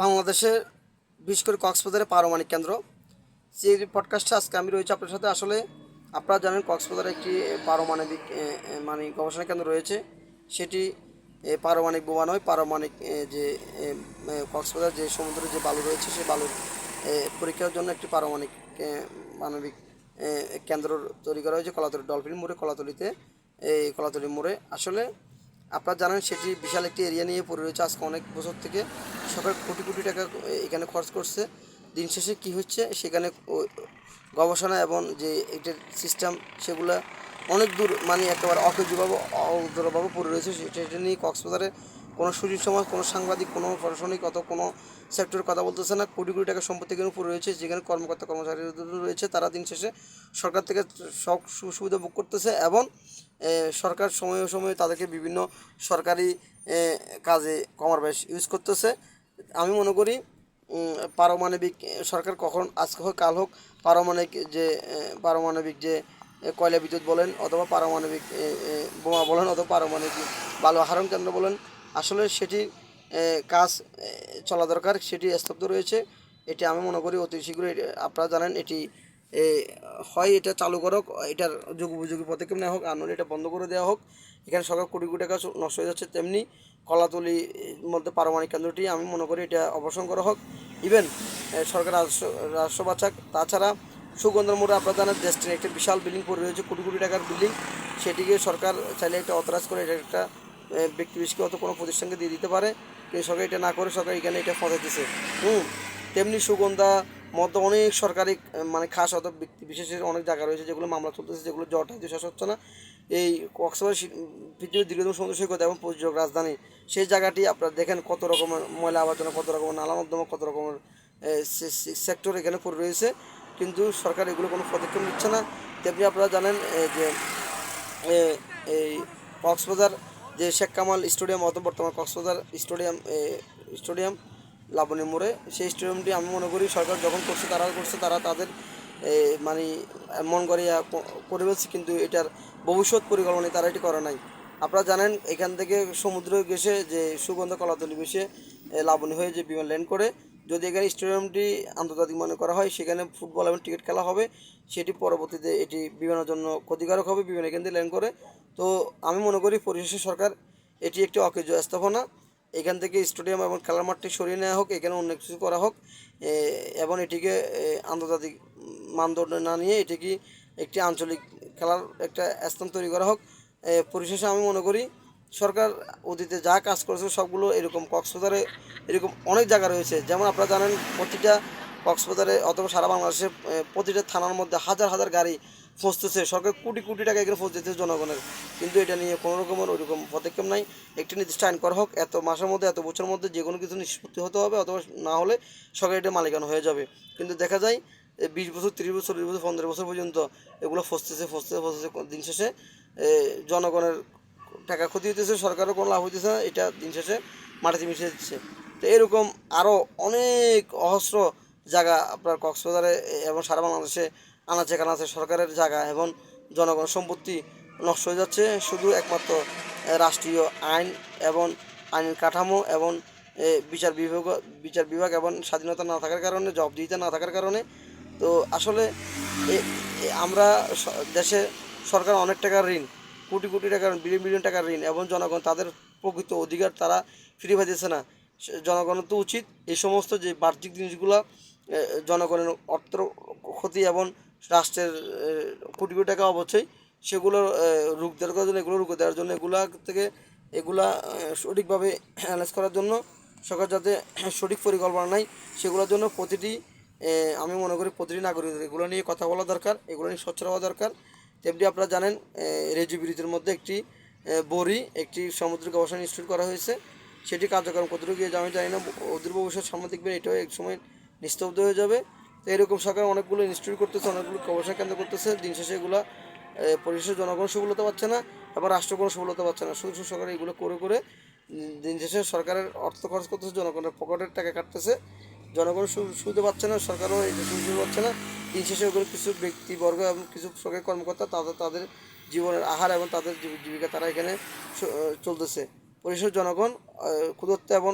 বাংলাদেশের বিশেষ করে কক্সবাজারের পারমাণবিক কেন্দ্র সেই পডকাস্টে আজকে আমি রয়েছে আপনার সাথে। আসলে আপনারা জানেন কক্সবাজারে একটি পারমাণবিক মানে গবেষণা কেন্দ্র রয়েছে। সেটি পারমাণবিক বোমা নয়, পারমাণবিক যে কক্সবাজার যে সমুদ্রে যে বালু রয়েছে সেই বালুর পরীক্ষার জন্য একটি পারমাণবিক মানবিক কেন্দ্র তৈরি করা হয়েছে কলাতলি ডলফিন মোড়ে, কলাতলিতে, এই কলাতলি মোড়ে। আসলে আপনারা জানেন সেটি বিশাল একটি এরিয়া নিয়ে পড়ে রয়েছে। আজকে অনেক বছর থেকে সরকার কোটি কোটি টাকা এখানে খরচ করছে। দিন শেষে কী হচ্ছে, সেখানে গবেষণা এবং যে এটার সিস্টেম সেগুলো অনেক দূর মানে একেবারে অকেজভাবে অদূরভাবে পড়ে রয়েছে। সেটা নিয়ে কক্সবাজারে কোনো সুশীল সমাজ, কোনো সাংবাদিক, কোনো প্রশাসনিক অথবা কোনো সেক্টরের কথা বলতেছে না। কোটি কোটি টাকা সম্পত্তি এখানে পড়ে রয়েছে। যেখানে কর্মকর্তা কর্মচারী রয়েছে তারা দিন শেষে সরকার থেকে সব সুবিধা ভোগ করতেছে এবং সরকার সময়ে সময়ে তাদেরকে বিভিন্ন সরকারি কাজে কমার বেশ ইউজ করতেছে। আমি মনে করি পারমাণবিক সরকার কখন আজকে হোক কাল হোক পারমাণবিক যে কয়লা বিদ্যুৎ বলেন অথবা পারমাণবিক বোমা বলেন অথবা পারমাণবিক বালু আহরণ কেন্দ্র বলেন, আসলে সেটি কাজ চলা দরকার। সেটি স্তব্ধ রয়েছে। এটি আমি মনে করি অতি শীঘ্রই আপনারা জানেন এটি হয় এটা চালু করা হোক, এটার যুগোপযোগী পদক্ষেপ নেওয়া হোক, আর নইলে এটা বন্ধ করে দেওয়া হোক। এখানে সরকার কোটি কোটি টাকা নষ্ট হয়ে যাচ্ছে। তেমনি কলাতলির মধ্যে পারমাণবিক কেন্দ্রটি আমি মনে করি এটা অবসান করা হোক। ইভেন সরকার রাষ্ট্র বাঁচাক। তাছাড়া সুগন্ধর মোড়ে আপনারা জানেন দেশটির একটা বিশাল বিল্ডিং পড়ে রয়েছে, কোটি কোটি টাকার বিল্ডিং। সেটিকে সরকার চাইলে একটা অথরাইজ করে এটা একটা ব্যক্তি বিশেষকে অত কোনো প্রতিষ্ঠানকে দিয়ে দিতে পারে। কিন্তু সরকার এটা না করে সরকার এখানে এটা দিতেছে। তেমনি সুগন্ধা মধ্যে অনেক সরকারি মানে খাস অত ব্যক্তি বিশেষের অনেক জায়গা রয়েছে যেগুলো মামলা চলতেছে, যেগুলো জটাইতে শেষ হচ্ছে না। এই কক্সবাজার পৃথিবীর দীর্ঘতম সমুদ্র সৈকত এবং পর্যটক রাজধানী, সেই জায়গাটি আপনারা দেখেন কত রকমের ময়লা আবর্জনা, কত রকমের নালা নর্দমা, কত রকমের সেক্টর এখানে পড়ে রয়েছে। কিন্তু সরকার এগুলো কোনো পদক্ষেপ নিচ্ছে না। তেমনি আপনারা জানেন যে এই কক্সবাজার যে শেখ কামাল স্টেডিয়াম অথবা বর্তমান কক্সবাজার স্টেডিয়াম লাবণী মোড়ে, সেই স্টেডিয়ামটি আমি মনে করি সরকার যখন করছে তারা তাদের মানে মন করিয়া করে ফেলছে, কিন্তু এটার ভবিষ্যৎ পরিকল্পনা তারা এটি করে নাই। আপনারা জানেন এখান থেকে সমুদ্র গেছে যে সুগন্ধা কলাতলি বেশে লাবণী হয়ে যে বিমান ল্যান্ড করে, যদি এখানে স্টেডিয়ামটি আন্তর্জাতিক মনে করা হয় সেখানে ফুটবল এবং ক্রিকেট খেলা হবে, সেটি পরবর্তীতে এটি বিমানের জন্য ক্ষতিকারক হবে বিমান এখান থেকে ল্যান্ড করে। তো আমি মনে করি পরিশেষে সরকার এটি একটি অকেজ স্থাপনা, এখান থেকে স্টেডিয়াম এবং খেলার মাঠটি সরিয়ে নেওয়া হোক, এখানে অন্য কিছু করা হোক এবং এটিকে আন্তর্জাতিক মানদণ্ড না নিয়ে এটিকে একটি আঞ্চলিক খেলার একটা স্থান তৈরি করা হোক। পরিশেষে আমি মনে করি সরকার অতীতে যা কাজ করেছে সবগুলো এরকম কক্সবাজারে এরকম অনেক জায়গা রয়েছে। যেমন আপনারা জানেন প্রতিটা কক্সবাজারে অথবা সারা বাংলাদেশে প্রতিটা থানার মধ্যে হাজার হাজার গাড়ি ফসতেছে। সরকার কোটি কোটি টাকা এখানে ফস দিতেছে জনগণের, কিন্তু এটা নিয়ে কোনো রকমের ওইরকম পদক্ষেপ নাই। একটি নির্দিষ্ট আইন করা হোক, এত মাসের মধ্যে এত বছরের মধ্যে যে কোনো কিছু নিষ্পত্তি হতে হবে, অথবা না হলে সরকার এটা মালিকানা হয়ে যাবে। কিন্তু দেখা যায় 20 বছর, 30 বছর, 20 বছর, 15 বছর পর্যন্ত এগুলো ফসতেছে দিন শেষে জনগণের টাকা ক্ষতি হইতেছে, সরকারও কোনো লাভ হইতেছে না, এটা দিন শেষে মাটিতে মিশে দিচ্ছে। তো এরকম আরও অনেক অহস্র জায়গা আপনার কক্সবাজারে এবং সারা বাংলাদেশে আনাচে কানাচে সরকারের জায়গা এবং জনগণ সম্পত্তি নষ্ট হয়ে যাচ্ছে শুধু একমাত্র রাষ্ট্রীয় আইন এবং আইনের কাঠামো এবং বিচার বিভাগ এবং স্বাধীনতা না থাকার কারণে, জবাবদিহিতা না থাকার কারণে। তো আসলে আমরা দেশে সরকার অনেক টাকার ঋণ, কোটি কোটি টাকার, বিলিয়ন বিলিয়ন টাকার ঋণ, এবং জনগণ তাদের প্রকৃত অধিকার তারা ফিরে পাইতেছে না। জনগণের তো উচিত এই সমস্ত যে বাহ্যিক জিনিসগুলো জনগণের অর্থ ক্ষতি এবং রাষ্ট্রের কোটি কোটি টাকা অবশ্যই সেগুলো রুখ দেওয়ার জন্য, এগুলো রুখে দেওয়ার জন্য, এগুলা সঠিকভাবে অ্যানালাইজ করার জন্য সরকার যাতে সঠিক পরিকল্পনা নাই সেগুলোর জন্য আমি মনে করি প্রতিটি নাগরিকদের এগুলো নিয়ে কথা বলা দরকার, এগুলো নিয়ে সোচ্চার হওয়া দরকার। তেমনি আপনারা জানেন রেজি ব্রিজের মধ্যে একটি সামুদ্রিক গবেষণা ইনস্টিটিউট করা হয়েছে। সেটি কার্যক্রম কতটুকু গিয়ে আমি জানি না, অদূর ভবিষ্যৎ সামনে দেখবেন এটাও এক সময় নিস্তব্ধ হয়ে যাবে। তো এরকম সরকার অনেকগুলো ইনস্টিটিউট করতেছে, অনেকগুলো গবেষণা কেন্দ্র করতেছে, দিন শেষে এগুলো পরিশেষে জনগণ সুবিধা পাচ্ছে না এবং রাষ্ট্র কোনো সুবিধা পাচ্ছে না। শুধু সরকার এগুলো করে দিন শেষে সরকারের অর্থ খরচ করতেছে, জনগণের পকেটের টাকা কাটতেছে, জনগণ সুবিধা পাচ্ছে না, সরকারও এই সুবিধা পাচ্ছে না। দিন শেষে ওগুলো কিছু ব্যক্তিবর্গ এবং কিছু সরকারি কর্মকর্তা তাদের জীবনের আহার এবং তাদের জীবিকা তারা এখানে চলতেছে। পরিশেষে জনগণ ক্ষুধার্ত এবং